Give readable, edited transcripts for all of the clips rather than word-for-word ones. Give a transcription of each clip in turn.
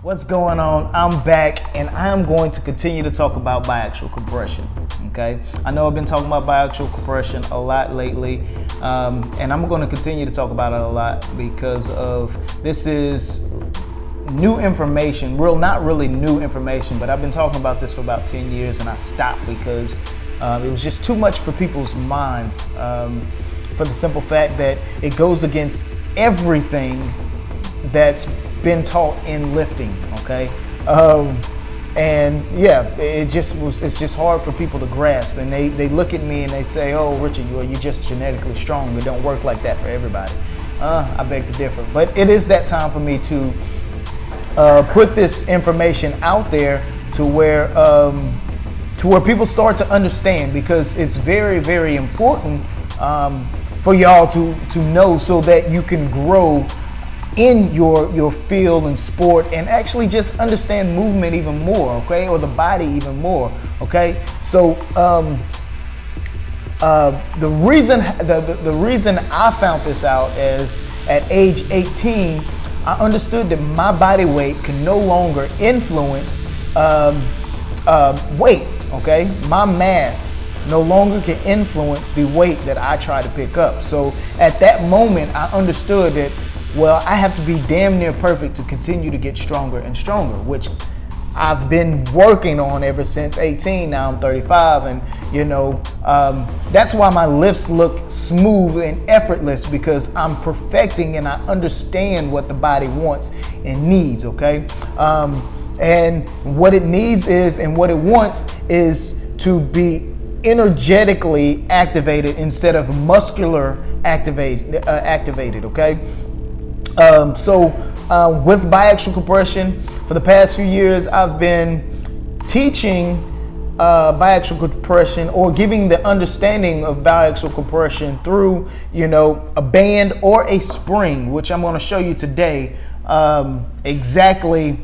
What's going on? I'm back and I'm going to continue to talk about biaxial compression. Okay, I know I've been talking about biaxial compression a lot lately, and I'm going to continue to talk about it a lot because of this is new information. Not really new information, but I've been talking about this for about 10 years and I stopped because it was just too much for people's minds, for the simple fact that it goes against everything that's been taught in lifting. Okay, and yeah, it's just hard for people to grasp, and they look at me and they say, oh Richard, you're just genetically strong. It don't work like that for everybody. I beg to differ, but it is that time for me to put this information out there to where people start to understand, because it's very, very important for y'all to know, so that you can grow in your field and sport and actually just understand movement even more, okay, or the body even more, okay. So the reason I found this out is at age 18, I understood that my body weight can no longer influence weight, okay. My mass no longer can influence the weight that I try to pick up. So at that moment, I understood that, well, I have to be damn near perfect to continue to get stronger and stronger, which I've been working on ever since 18. Now I'm 35, and that's why my lifts look smooth and effortless, because I'm perfecting and I understand what the body wants and needs, okay? And what it needs is, and what it wants is to be energetically activated instead of muscular activated, okay? With biaxial compression, for the past few years, I've been teaching biaxial compression, or giving the understanding of biaxial compression through, a band or a spring, which I'm going to show you today exactly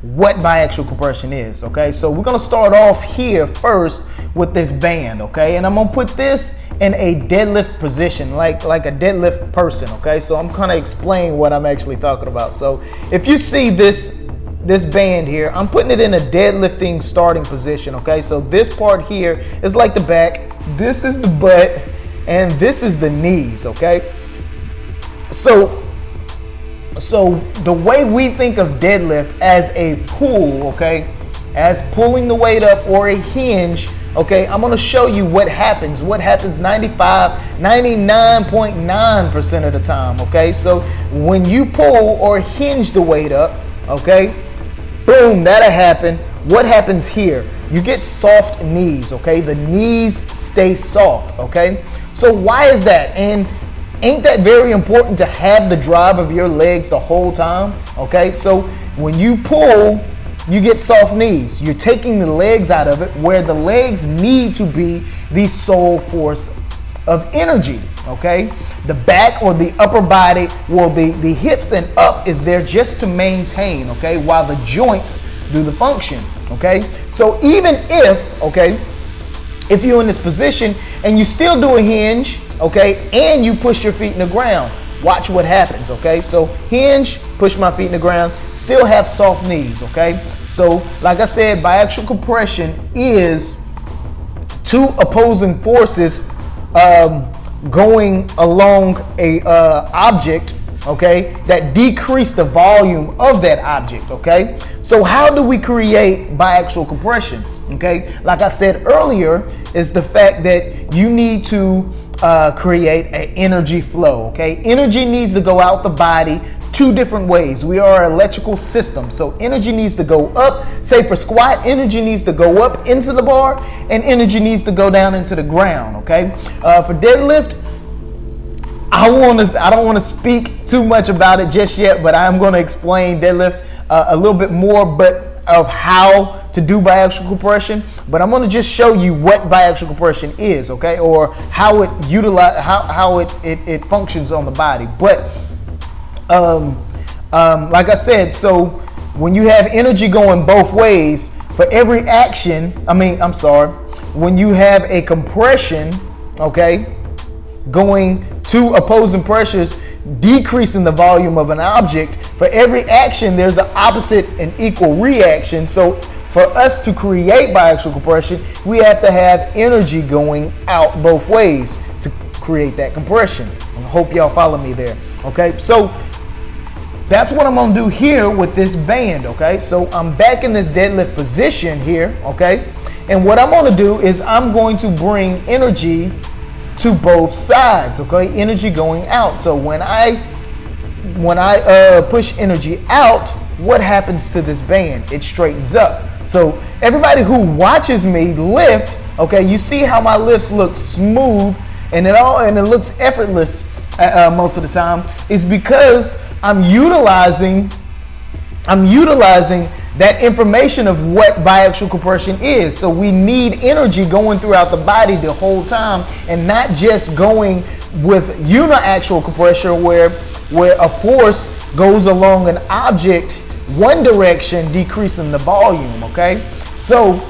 what biaxial compression is, okay? So we're gonna start off here first with this band, okay? And I'm gonna put this in a deadlift position, like a deadlift person, okay? So I'm gonna explain what I'm actually talking about. So if you see this band here, I'm putting it in a deadlifting starting position, okay? So this part here is like the back, this is the butt, and this is the knees, okay? So the way we think of deadlift as a pull, okay, as pulling the weight up, or a hinge, okay, I'm gonna show you what happens 99.9% of the time, okay? So when you pull or hinge the weight up, okay, boom, that'll happen. What happens here? You get soft knees, okay? The knees stay soft, okay? So why is that? And ain't that very important to have the drive of your legs the whole time? Okay, so when you pull, you get soft knees. You're taking the legs out of it, where the legs need to be the sole force of energy, okay? The back or the upper body, well, the hips and up is there just to maintain, okay, while the joints do the function, okay? So even if you're in this position and you still do a hinge, okay, and you push your feet in the ground, watch what happens, okay? So hinge, push my feet in the ground, still have soft knees, okay? So like I said, biaxial compression is two opposing forces going along a object, okay, that decrease the volume of that object, okay? So how do we create biaxial compression? Okay, like I said earlier, is the fact that you need to create an energy flow, okay? Energy needs to go out the body two different ways. We are an electrical system, so energy needs to go up. Say for squat, energy needs to go up into the bar, and energy needs to go down into the ground, okay? For deadlift, I don't want to speak too much about it just yet, but I'm going to explain deadlift a little bit more, but of how to do biaxial compression. But I'm going to just show you what biaxial compression is, okay, or how it it functions on the body. But like I said, so when you have energy going both ways for every action, when you have a compression, okay, going two opposing pressures, decreasing the volume of an object, for every action, there's an opposite and equal reaction. So for us to create biaxial compression, we have to have energy going out both ways to create that compression. I hope y'all follow me there. Okay, so that's what I'm gonna do here with this band. Okay, so I'm back in this deadlift position here. Okay, and what I'm gonna do is I'm going to bring energy to both sides. Okay, energy going out. So when I push energy out, what happens to this band? It straightens up. So everybody who watches me lift, okay, you see how my lifts look smooth and it looks effortless most of the time, is because I'm utilizing that information of what biaxial compression is. So we need energy going throughout the body the whole time, and not just going with uniaxial compression where a force goes along an object one direction, decreasing the volume. Okay, so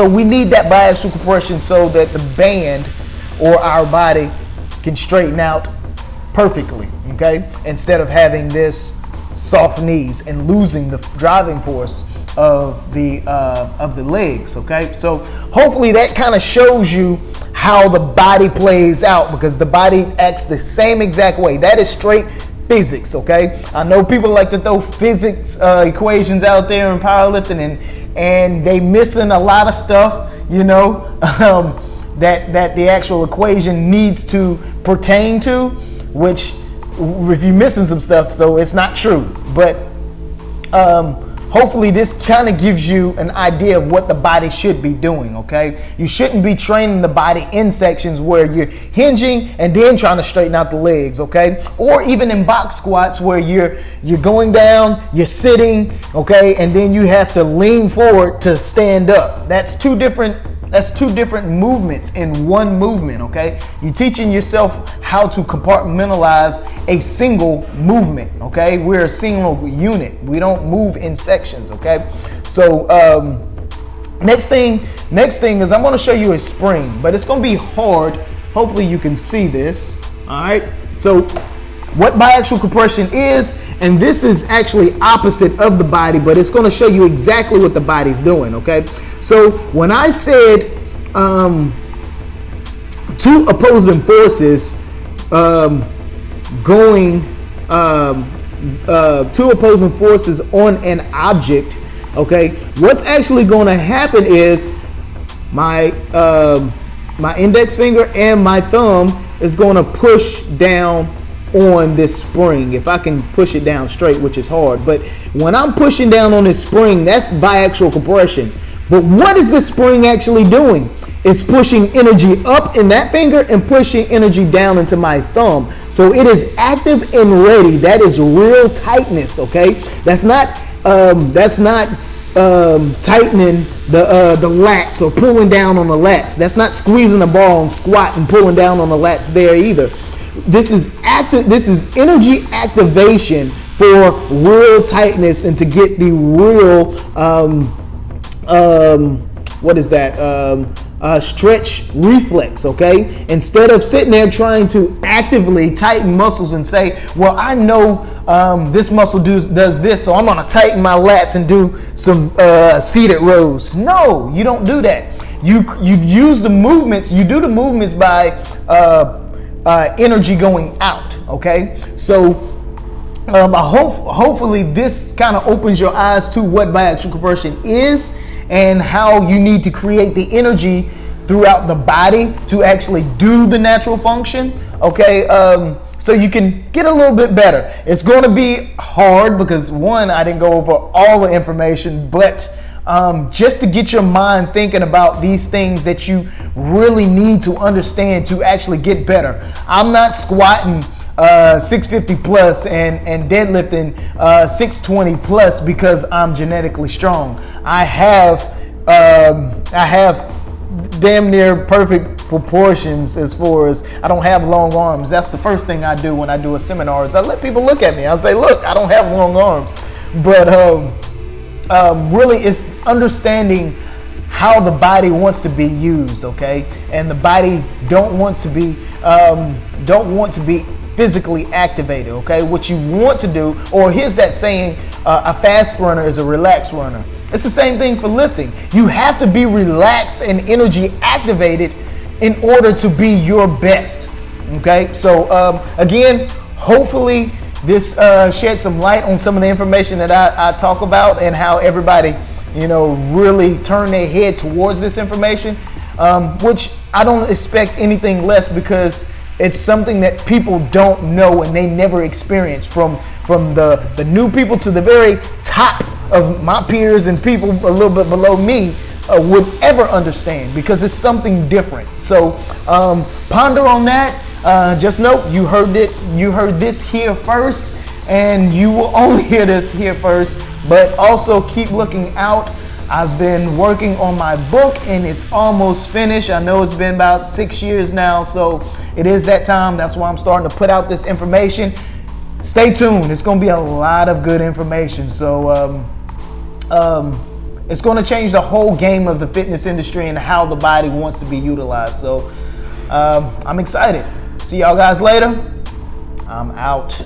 we need that biaxial compression so that the band or our body can straighten out perfectly. Okay, instead of having this soft knees and losing the driving force of the legs. Okay, so hopefully that kind of shows you how the body plays out, because the body acts the same exact way. That is straight physics. Okay, I know people like to throw physics equations out there in powerlifting, and they missing a lot of stuff, you know, that the actual equation needs to pertain to, which if you're missing some stuff, so it's not true. But hopefully this kind of gives you an idea of what the body should be doing. Okay, you shouldn't be training the body in sections where you're hinging and then trying to straighten out the legs. Okay, or even in box squats where you're going down, you're sitting, okay, and then you have to lean forward to stand up. That's two different movements in one movement. Okay, you're teaching yourself how to compartmentalize a single movement. Okay, we're a single unit. We don't move in sections. Okay, so next thing is I'm going to show you a spring, but it's going to be hard. Hopefully you can see this. All right, so what biaxial compression is, and this is actually opposite of the body, but it's going to show you exactly what the body's doing. Okay, so when I said two opposing forces two opposing forces on an object, okay, what's actually going to happen is my index finger and my thumb is going to push down on this spring. If I can push it down straight, which is hard, but when I'm pushing down on this spring, that's biaxial compression. But what is the spring actually doing? It's pushing energy up in that finger and pushing energy down into my thumb. So it is active and ready. That is real tightness. Okay, that's not tightening the lats or pulling down on the lats. That's not squeezing the bar on squat and pulling down on the lats there either. This is active. This is energy activation for real tightness and to get the real stretch reflex. Okay, instead of sitting there trying to actively tighten muscles and say, well, I know this muscle does this, so I'm going to tighten my lats and do some seated rows. No, you don't do that. You use the movements. You do the movements by energy going out. Okay, so hopefully this kind of opens your eyes to what biaxial compression is and how you need to create the energy throughout the body to actually do the natural function. Okay, so you can get a little bit better. It's going to be hard because, one, I didn't go over all the information, but just to get your mind thinking about these things that you really need to understand to actually get better. I'm not squatting 650 plus and deadlifting 620 plus because I'm genetically strong. I have damn near perfect proportions as far as I don't have long arms. That's the first thing I do when I do a seminar is I let people look at me. I say, look, I don't have long arms, but really it's understanding how the body wants to be used. Okay, and the body don't want to be physically activated, okay? What you want to do, or here's that saying, a fast runner is a relaxed runner. It's the same thing for lifting. You have to be relaxed and energy activated in order to be your best, okay? So again, hopefully this shed some light on some of the information that I talk about and how everybody, really turn their head towards this information, which I don't expect anything less, because it's something that people don't know and they never experience, from the new people to the very top of my peers and people a little bit below me would ever understand, because it's something different. So ponder on that. Just note, you heard this here first, and you will only hear this here first, but also keep looking out. I've been working on my book and it's almost finished. I know it's been about 6 years now, so it is that time. That's why I'm starting to put out this information. Stay tuned. It's going to be a lot of good information. So it's going to change the whole game of the fitness industry and how the body wants to be utilized. So I'm excited. See y'all guys later. I'm out.